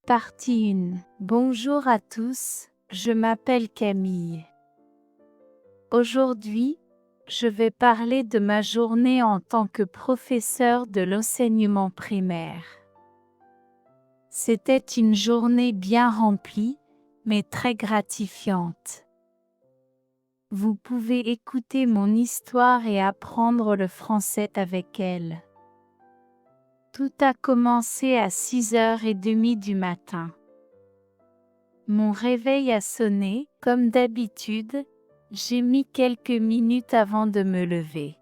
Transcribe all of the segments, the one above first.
Partie 1. Bonjour à tous, je m'appelle Camille. Aujourd'hui, je vais parler de ma journée en tant que professeur de l'enseignement primaire. C'était une journée bien remplie, mais très gratifiante. Vous pouvez écouter mon histoire et apprendre le français avec elle. Tout a commencé à 6h30 du matin. Mon réveil a sonné, comme d'habitude, j'ai mis quelques minutes avant de me lever.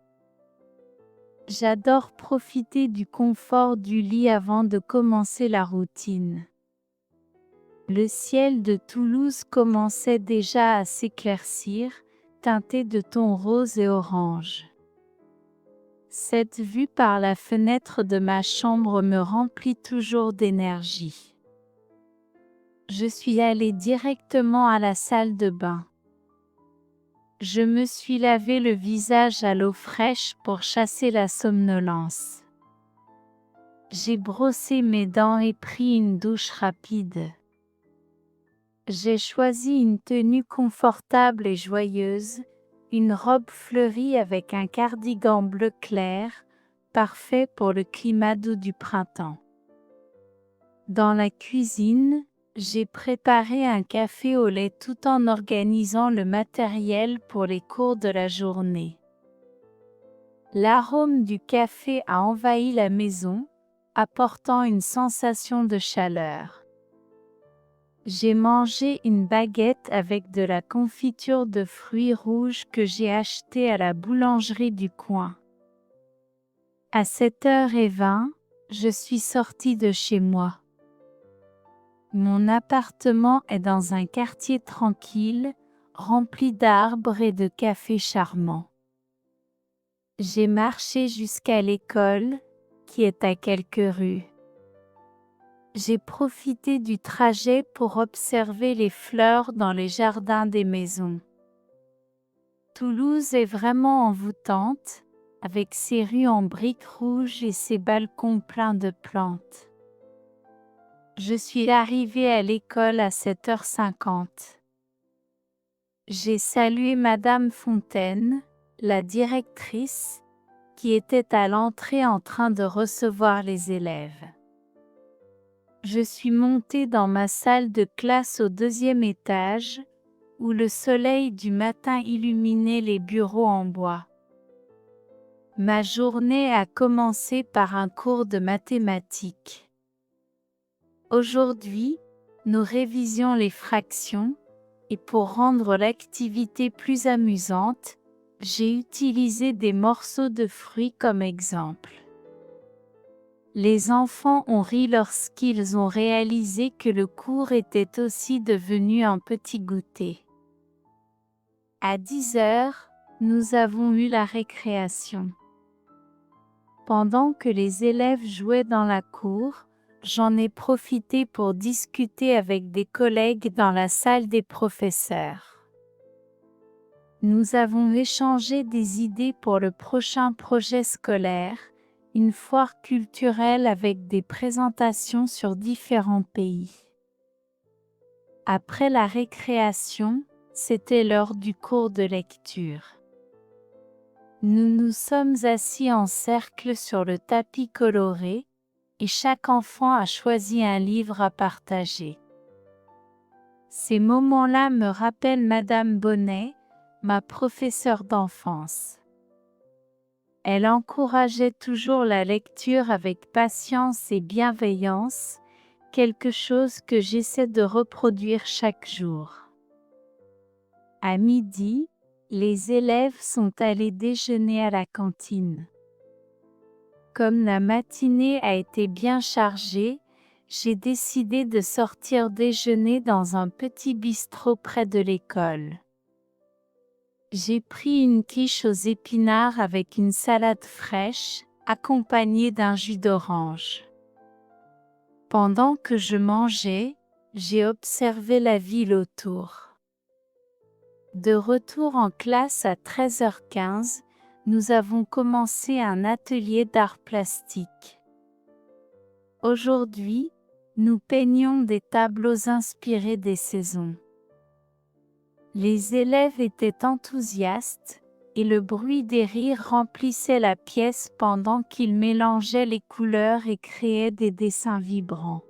J'adore profiter du confort du lit avant de commencer la routine. Le ciel de Toulouse commençait déjà à s'éclaircir, teinté de tons roses et orange. Cette vue par la fenêtre de ma chambre me remplit toujours d'énergie. Je suis allée directement à la salle de bain. Je me suis lavé le visage à l'eau fraîche pour chasser la somnolence. J'ai brossé mes dents et pris une douche rapide. J'ai choisi une tenue confortable et joyeuse, une robe fleurie avec un cardigan bleu clair, parfait pour le climat doux du printemps. Dans la cuisine, j'ai préparé un café au lait tout en organisant le matériel pour les cours de la journée. L'arôme du café a envahi la maison, apportant une sensation de chaleur. J'ai mangé une baguette avec de la confiture de fruits rouges que j'ai achetée à la boulangerie du coin. À 7h20, je suis sortie de chez moi. Mon appartement est dans un quartier tranquille, rempli d'arbres et de cafés charmants. J'ai marché jusqu'à l'école, qui est à quelques rues. J'ai profité du trajet pour observer les fleurs dans les jardins des maisons. Toulouse est vraiment envoûtante, avec ses rues en briques rouges et ses balcons pleins de plantes. Je suis arrivée à l'école à 7h50. J'ai salué Madame Fontaine, la directrice, qui était à l'entrée en train de recevoir les élèves. Je suis montée dans ma salle de classe au 2e étage, où le soleil du matin illuminait les bureaux en bois. Ma journée a commencé par un cours de mathématiques. Aujourd'hui, nous révisions les fractions, et pour rendre l'activité plus amusante, j'ai utilisé des morceaux de fruits comme exemple. Les enfants ont ri lorsqu'ils ont réalisé que le cours était aussi devenu un petit goûter. À 10h, nous avons eu la récréation. Pendant que les élèves jouaient dans la cour, j'en ai profité pour discuter avec des collègues dans la salle des professeurs. Nous avons échangé des idées pour le prochain projet scolaire, une foire culturelle avec des présentations sur différents pays. Après la récréation, c'était l'heure du cours de lecture. Nous nous sommes assis en cercle sur le tapis coloré, et chaque enfant a choisi un livre à partager. Ces moments-là me rappellent Madame Bonnet, ma professeure d'enfance. Elle encourageait toujours la lecture avec patience et bienveillance, quelque chose que j'essaie de reproduire chaque jour. À midi, les élèves sont allés déjeuner à la cantine. Comme la matinée a été bien chargée, j'ai décidé de sortir déjeuner dans un petit bistrot près de l'école. J'ai pris une quiche aux épinards avec une salade fraîche, accompagnée d'un jus d'orange. Pendant que je mangeais, j'ai observé la ville autour. De retour en classe à 13h15, nous avons commencé un atelier d'art plastique. Aujourd'hui, Nous peignions des tableaux inspirés des saisons. Les élèves étaient enthousiastes, et le bruit des rires remplissait la pièce pendant qu'ils mélangeaient les couleurs et créaient des dessins vibrants.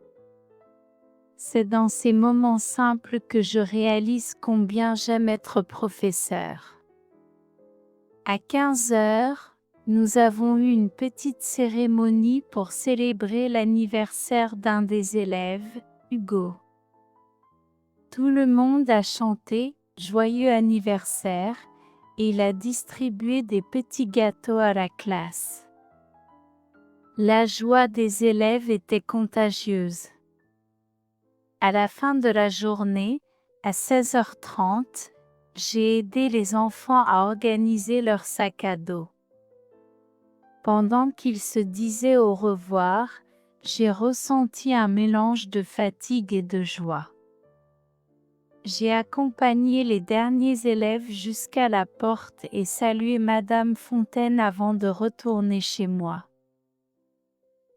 C'est dans ces moments simples que je réalise combien j'aime être professeur. À 15 heures, nous avons eu une petite cérémonie pour célébrer l'anniversaire d'un des élèves, Hugo. Tout le monde a chanté « Joyeux anniversaire » et il a distribué des petits gâteaux à la classe. La joie des élèves était contagieuse. À la fin de la journée, à 16h30, j'ai aidé les enfants à organiser leur sac à dos. Pendant qu'ils se disaient au revoir, j'ai ressenti un mélange de fatigue et de joie. J'ai accompagné les derniers élèves jusqu'à la porte et salué Madame Fontaine avant de retourner chez moi.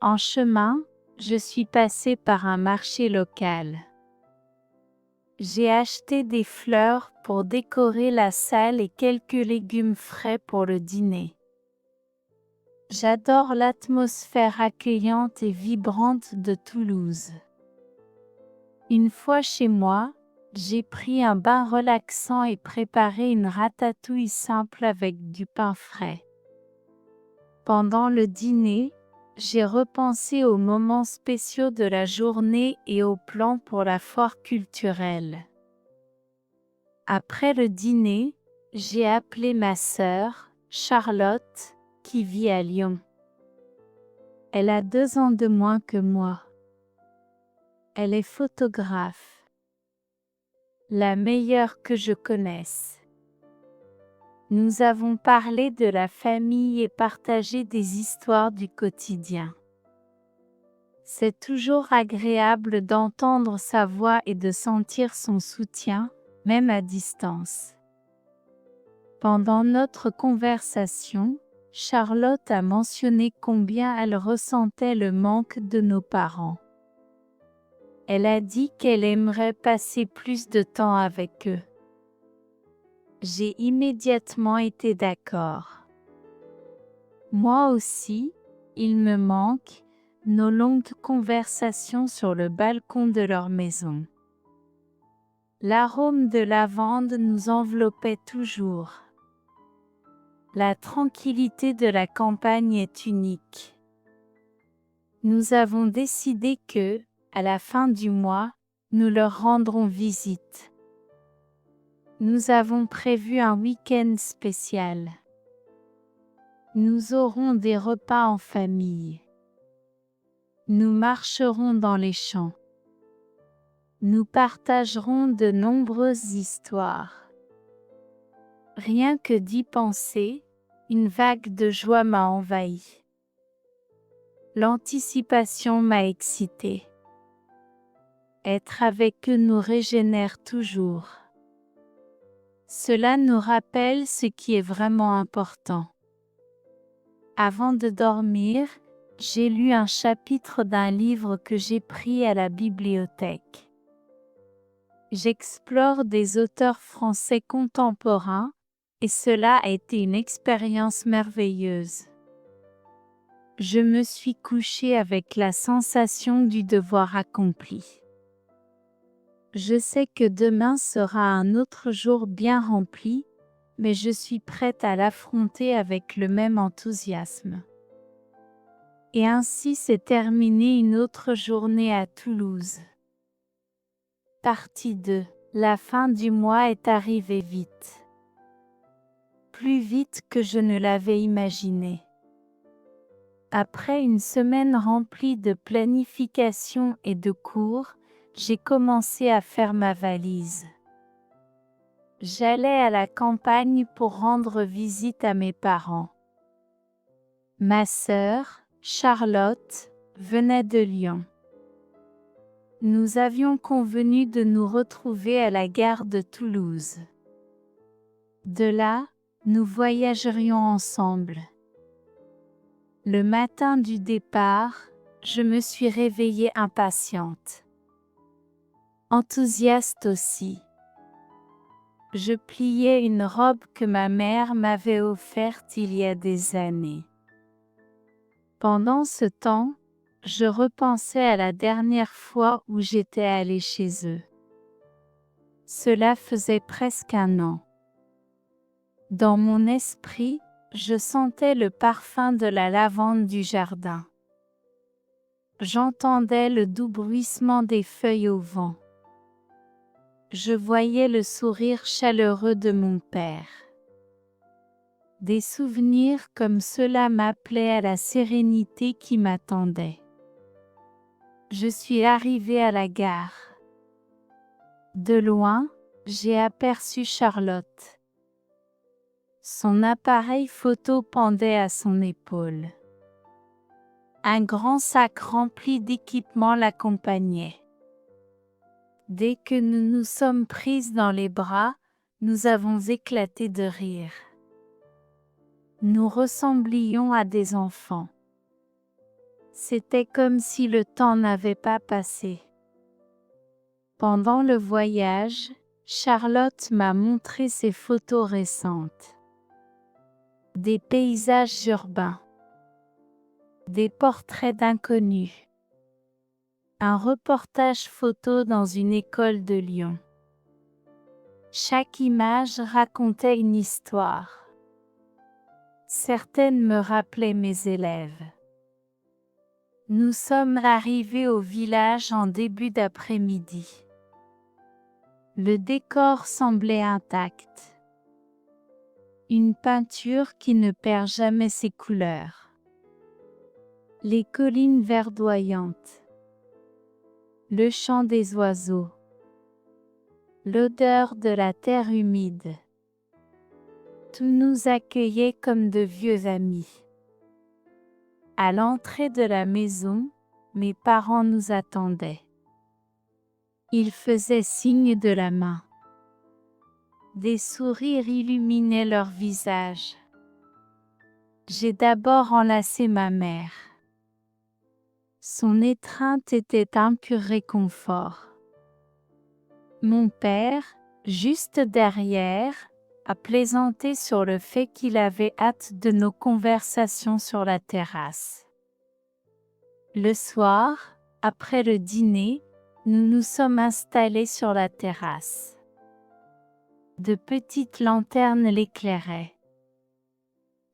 En chemin, je suis passée par un marché local. J'ai acheté des fleurs pour décorer la salle et quelques légumes frais pour le dîner. J'adore l'atmosphère accueillante et vibrante de Toulouse. Une fois chez moi, j'ai pris un bain relaxant et préparé une ratatouille simple avec du pain frais. Pendant le dîner, j'ai repensé aux moments spéciaux de la journée et aux plans pour la foire culturelle. Après le dîner, j'ai appelé ma sœur, Charlotte, qui vit à Lyon. Elle a 2 ans de moins que moi. Elle est photographe. La meilleure que je connaisse. Nous avons parlé de la famille et partagé des histoires du quotidien. C'est toujours agréable d'entendre sa voix et de sentir son soutien, même à distance. Pendant notre conversation, Charlotte a mentionné combien elle ressentait le manque de nos parents. Elle a dit qu'elle aimerait passer plus de temps avec eux. J'ai immédiatement été d'accord. Moi aussi, il me manque nos longues conversations sur le balcon de leur maison. L'arôme de lavande nous enveloppait toujours. La tranquillité de la campagne est unique. Nous avons décidé que, à la fin du mois, nous leur rendrons visite. Nous avons prévu un week-end spécial. Nous aurons des repas en famille. Nous marcherons dans les champs. Nous partagerons de nombreuses histoires. Rien que d'y penser, une vague de joie m'a envahi. L'anticipation m'a excitée. Être avec eux nous régénère toujours. Cela nous rappelle ce qui est vraiment important. Avant de dormir, j'ai lu un chapitre d'un livre que j'ai pris à la bibliothèque. J'explore des auteurs français contemporains, et cela a été une expérience merveilleuse. Je me suis couchée avec la sensation du devoir accompli. Je sais que demain sera un autre jour bien rempli, mais je suis prête à l'affronter avec le même enthousiasme. Et ainsi s'est terminée une autre journée à Toulouse. Partie 2. La fin du mois est arrivée vite. Plus vite que je ne l'avais imaginé. Après une semaine remplie de planification et de cours, j'ai commencé à faire ma valise. J'allais à la campagne pour rendre visite à mes parents. Ma sœur, Charlotte, venait de Lyon. Nous avions convenu de nous retrouver à la gare de Toulouse. De là, nous voyagerions ensemble. Le matin du départ, je me suis réveillée impatiente. Enthousiaste aussi. Je pliais une robe que ma mère m'avait offerte il y a des années. Pendant ce temps, je repensais à la dernière fois où j'étais allée chez eux. Cela faisait presque 1 an. Dans mon esprit, je sentais le parfum de la lavande du jardin. J'entendais le doux bruissement des feuilles au vent. Je voyais le sourire chaleureux de mon père. Des souvenirs comme cela m'appelaient à la sérénité qui m'attendait. Je suis arrivée à la gare. De loin, j'ai aperçu Charlotte. Son appareil photo pendait à son épaule. Un grand sac rempli d'équipements l'accompagnait. Dès que nous nous sommes prises dans les bras, nous avons éclaté de rire. Nous ressemblions à des enfants. C'était comme si le temps n'avait pas passé. Pendant le voyage, Charlotte m'a montré ses photos récentes. Des paysages urbains. Des portraits d'inconnus. Un reportage photo dans une école de Lyon. Chaque image racontait une histoire. Certaines me rappelaient mes élèves. Nous sommes arrivés au village en début d'après-midi. Le décor semblait intact. Une peinture qui ne perd jamais ses couleurs. Les collines verdoyantes. Le chant des oiseaux. L'odeur de la terre humide. Tout nous accueillait comme de vieux amis. À l'entrée de la maison, mes parents nous attendaient. Ils faisaient signe de la main. Des sourires illuminaient leurs visages. J'ai d'abord enlacé ma mère. Son étreinte était un pur réconfort. Mon père, juste derrière, a plaisanté sur le fait qu'il avait hâte de nos conversations sur la terrasse. Le soir, après le dîner, nous nous sommes installés sur la terrasse. De petites lanternes l'éclairaient.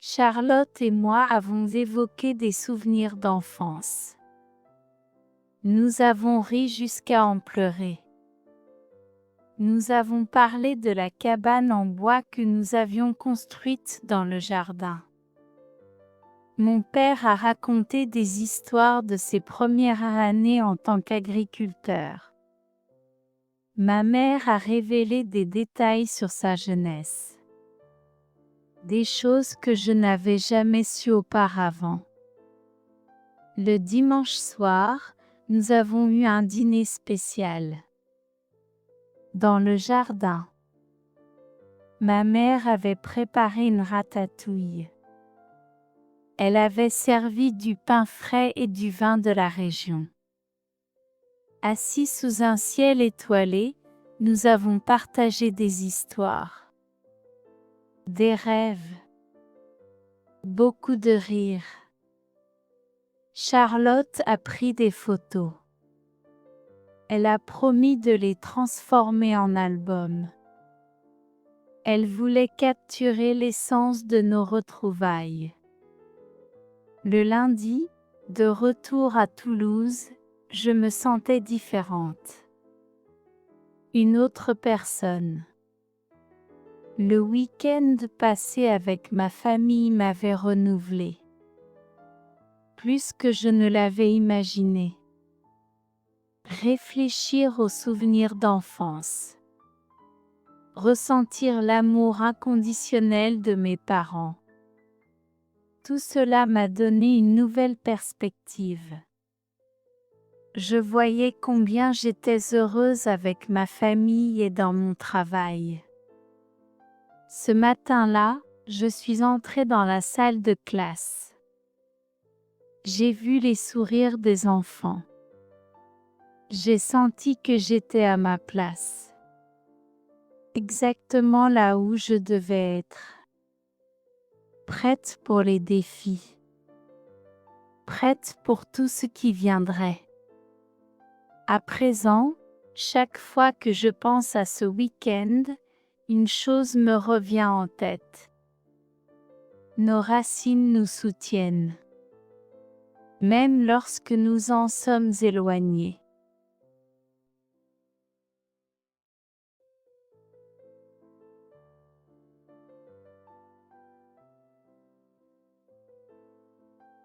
Charlotte et moi avons évoqué des souvenirs d'enfance. Nous avons ri jusqu'à en pleurer. Nous avons parlé de la cabane en bois que nous avions construite dans le jardin. Mon père a raconté des histoires de ses premières années en tant qu'agriculteur. Ma mère a révélé des détails sur sa jeunesse. Des choses que je n'avais jamais sues auparavant. Le dimanche soir, nous avons eu un dîner spécial. Dans le jardin. Ma mère avait préparé une ratatouille. Elle avait servi du pain frais et du vin de la région. Assis sous un ciel étoilé, nous avons partagé des histoires. Des rêves. Beaucoup de rires. Charlotte a pris des photos. Elle a promis de les transformer en albums. Elle voulait capturer l'essence de nos retrouvailles. Le lundi, de retour à Toulouse, je me sentais différente. Une autre personne. Le week-end passé avec ma famille m'avait renouvelée. Plus que je ne l'avais imaginé. Réfléchir aux souvenirs d'enfance. Ressentir l'amour inconditionnel de mes parents. Tout cela m'a donné une nouvelle perspective. Je voyais combien j'étais heureuse avec ma famille et dans mon travail. Ce matin-là, je suis entrée dans la salle de classe. J'ai vu les sourires des enfants. J'ai senti que j'étais à ma place. Exactement là où je devais être. Prête pour les défis. Prête pour tout ce qui viendrait. À présent, chaque fois que je pense à ce week-end, une chose me revient en tête. Nos racines nous soutiennent. Même lorsque nous en sommes éloignés.